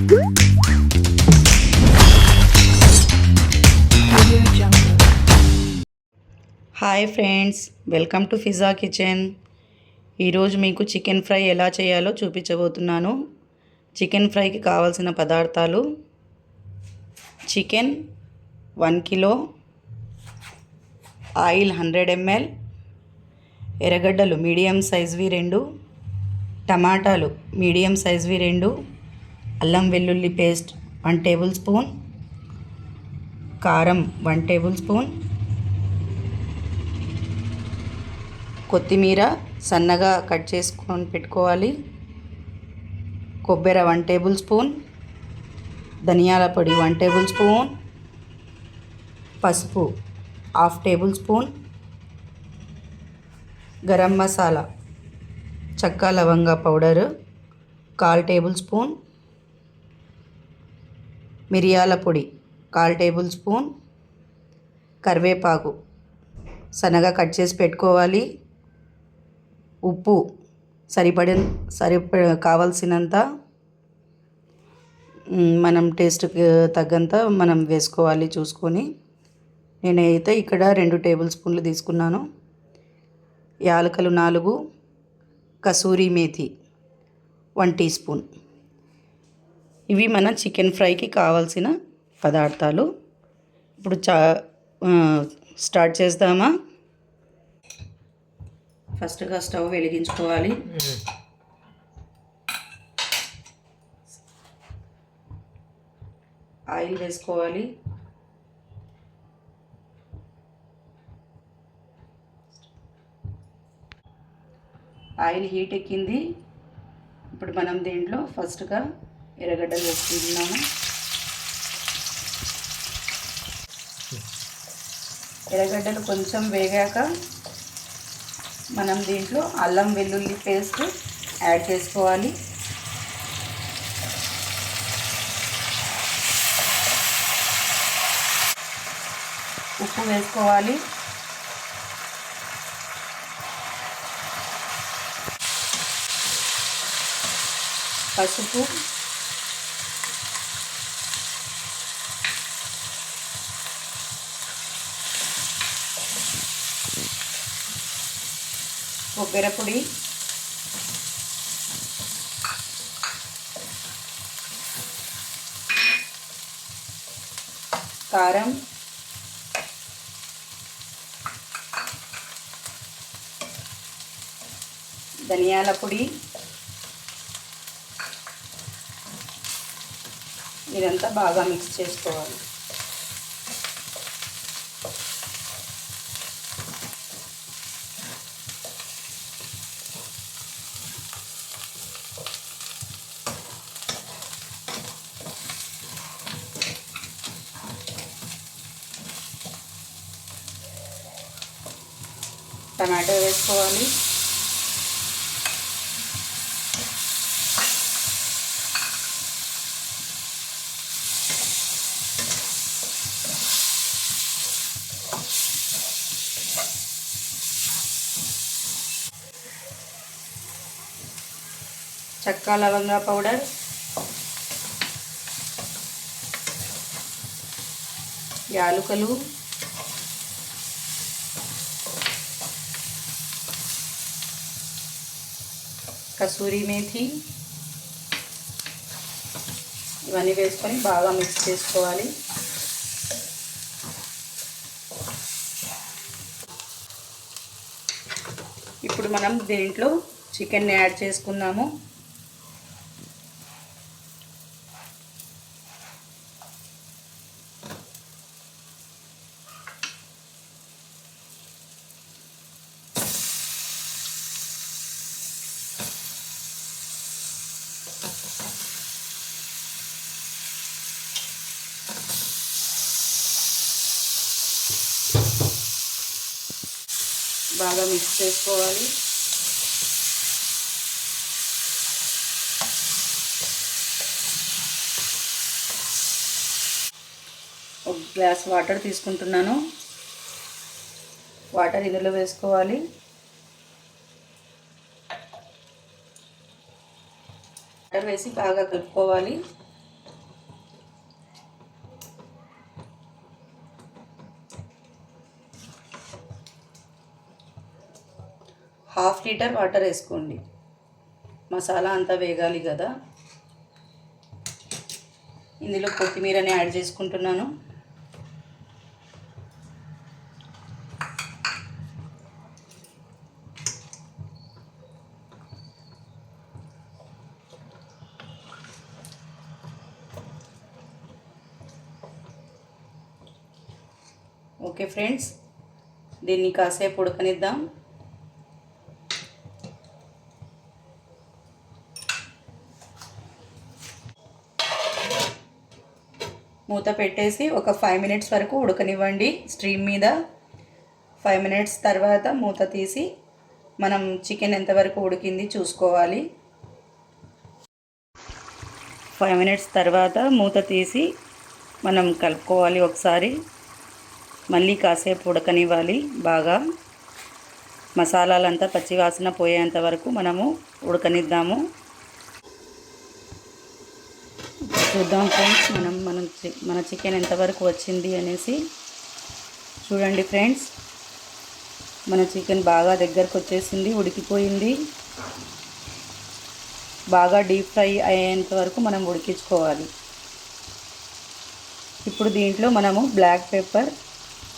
Hi friends, welcome to Fiza kitchen. ఈరోజు మీకు chicken fry ఎలా చేయాలో చూపించబోతున్నాను. చికెన్ ఫ్రైకి కావాల్సిన పదార్థాలు: చికెన్ 1 కిలో, ఆయిల్ 100 ml, ఎర్రగడ్డలు మీడియం సైజ్వి 2, టమాటాలు మీడియం సైజ్వి 2, అల్లం వెల్లుల్లి పేస్ట్ 1 టేబుల్ స్పూన్, కారం 1 టేబుల్ స్పూన్, కొత్తిమీర సన్నగా కట్ చేసుకొని పెట్టుకోవాలి, కొబ్బరి 1 టేబుల్ స్పూన్, ధనియాల పొడి 1 టేబుల్ స్పూన్, పసుపు 1/2 టేబుల్ స్పూన్, గరం మసాలా చెక్క లవంగ పౌడరు 1/4 టేబుల్ స్పూన్, మిరియాల పొడి 1/4 టేబుల్ స్పూన్, కరివేపాకు సన్నగా కట్ చేసి పెట్టుకోవాలి, ఉప్పు కావాల్సినంత మనం టేస్ట్కి తగ్గంత మనం వేసుకోవాలి చూసుకొని. నేనైతే ఇక్కడ 2 టేబుల్ స్పూన్లు తీసుకున్నాను. యాలకులు 4, కసూరి మేథి 1 టీ స్పూన్. ఇవి మన చికెన్ ఫ్రైకి కావాల్సిన పదార్థాలు. ఇప్పుడు స్టార్ట్ చేద్దామా? ఫస్ట్గా స్టవ్ వెలిగించుకోవాలి. ఆయిల్ వేసుకోవాలి. ఆయిల్ హీట్ ఎక్కింది. ఇప్పుడు మనం దీంట్లో ఫస్ట్గా ఎర్రగడ్డలు వేసుకుంటున్నాము. ఎర్రగడ్డలు కొంచెం వేగాక మనం దీంట్లో అల్లం వెల్లుల్లి పేస్ట్ యాడ్ చేసుకోవాలి. ఉప్పు వేసుకోవాలి. పసుపు, కొబ్బరి పొడి, కారం, ధనియాల పొడి, ఇదంతా బాగా మిక్స్ చేసుకోవాలి. టమాటో వేసుకోవాలి. చెక్క లవంగ పౌడర్, యాలకులు, కసూరి మేథి, ఇవన్నీ వేసుకొని బాగా మిక్స్ చేసుకోవాలి. ఇప్పుడు మనం దీంట్లో చికెన్ని యాడ్ చేసుకున్నాము. బాగా మిక్స్ చేసుకోవాలి. ఒక గ్లాస్ వాటర్ తీసుకుంటున్నాను. వాటర్ ఇందులో వేసుకోవాలి. వాటర్ వేసి బాగా కలుపుకోవాలి. హాఫ్ లీటర్ వాటర్ వేసుకోండి. మసాలా అంతా వేగాలి కదా. ఇందులో కొత్తిమీరని యాడ్ చేసుకుంటున్నాను. ఓకే ఫ్రెండ్స్, దీన్ని కాసేపు ఉడకనిద్దాం. మూత పెట్టేసి ఒక 5 మినిట్స్ వరకు ఉడకనివ్వండి స్టీమ్ మీద. 5 మినిట్స్ తర్వాత మూత తీసి మనం చికెన్ ఎంతవరకు ఉడికింది చూసుకోవాలి. 5 మినిట్స్ తర్వాత మూత తీసి మనం కలుపుకోవాలి ఒకసారి. మళ్ళీ కాసేపు ఉడకనివ్వాలి బాగా. మసాలాలంతా పచ్చివాసన పోయేంత వరకు మనము ఉడకనిద్దాము. చూద్దాం ఫ్రెండ్స్, మన చికెన్ ఎంతవరకు వచ్చింది అనేసి. చూడండి ఫ్రెండ్స్, మన చికెన్ బాగా దగ్గరకు వచ్చేసింది, ఉడికిపోయింది. బాగా డీప్ ఫ్రై అయ్యేంత వరకు మనం ఉడికించుకోవాలి. ఇప్పుడు దీంట్లో మనము బ్లాక్ పెప్పర్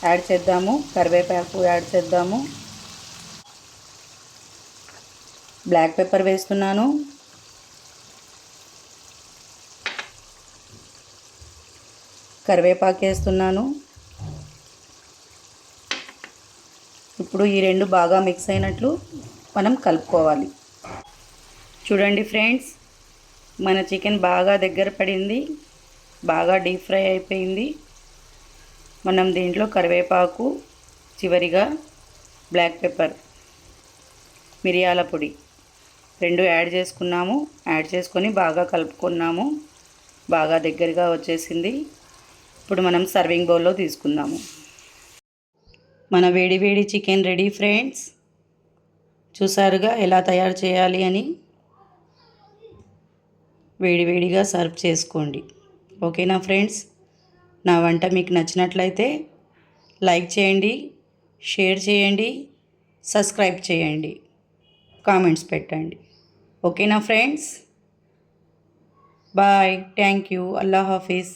యాడ్ చేద్దాము, కరివేపాకు యాడ్ చేద్దాము. బ్లాక్ పెప్పర్ వేస్తున్నాను. కరివేపాకు వేస్తున్నాను. ఇప్పుడు ఈ రెండు బాగా మిక్స్ అయినట్లు మనం కలుపుకోవాలి. చూడండి ఫ్రెండ్స్, మన చికెన్ బాగా దగ్గర పడింది, బాగా డీప్ ఫ్రై అయిపోయింది. మనం దీంట్లో కరివేపాకు, చివరిగా బ్లాక్ పెప్పర్, మిరియాల పొడి రెండు యాడ్ చేసుకున్నాము. యాడ్ చేసుకొని బాగా కలుపుకున్నాము. బాగా దగ్గరగా వచ్చేసింది. ఇప్పుడు మనం సర్వింగ్ బౌల్లో తీసుకుందాము. మన వేడి వేడి చికెన్ రెడీ ఫ్రెండ్స్. చూసారుగా ఎలా తయారు చేయాలి అని. వేడివేడిగా సర్వ్ చేసుకోండి. ఓకేనా ఫ్రెండ్స్? నా వంట మీకు నచ్చినట్లయితే లైక్ చేయండి, షేర్ చేయండి, సబ్స్క్రైబ్ చేయండి, కామెంట్స్ పెట్టండి. ఓకేనా ఫ్రెండ్స్? బాయ్. Thank you. అల్లా హాఫీజ్.